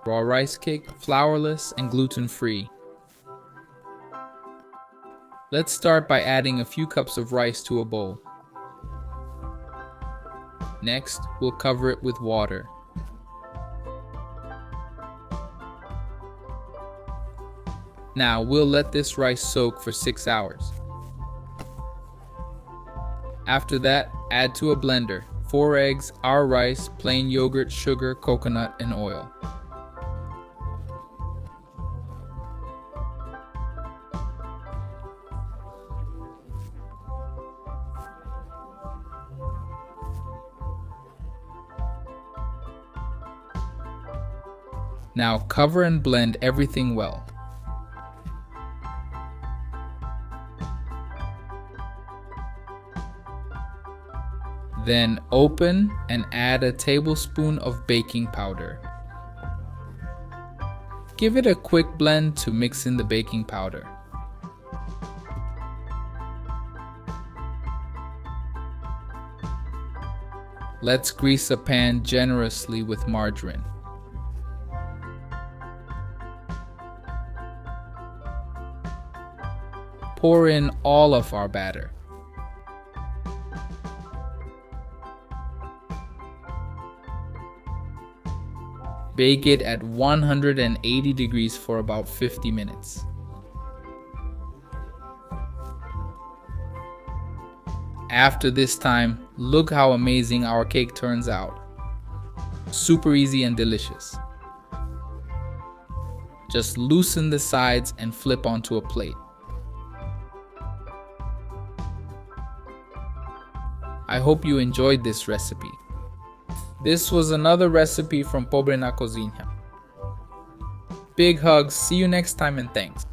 raw rice cake, flourless and gluten-free. Let's start by adding a few cups of rice to a bowl. Next, we'll cover it with water. Now, we'll let this rice soak for 6 hours. After that, add to a blender 4 eggs, our rice, plain yogurt, sugar, coconut, and oil. Now cover and blend everything well. Then open and add a tablespoon of baking powder. Give it a quick blend to mix in the baking powder. Let's grease a pan generously with margarine. Pour in all of our batter. Bake it at 180 degrees for about 50 minutes. After this time, look how amazing our cake turns out. Super easy and delicious. Just loosen the sides and flip onto a plate. I hope you enjoyed this recipe. This was another recipe from Pobre na Cozinha. Big hugs, see you next time and thanks.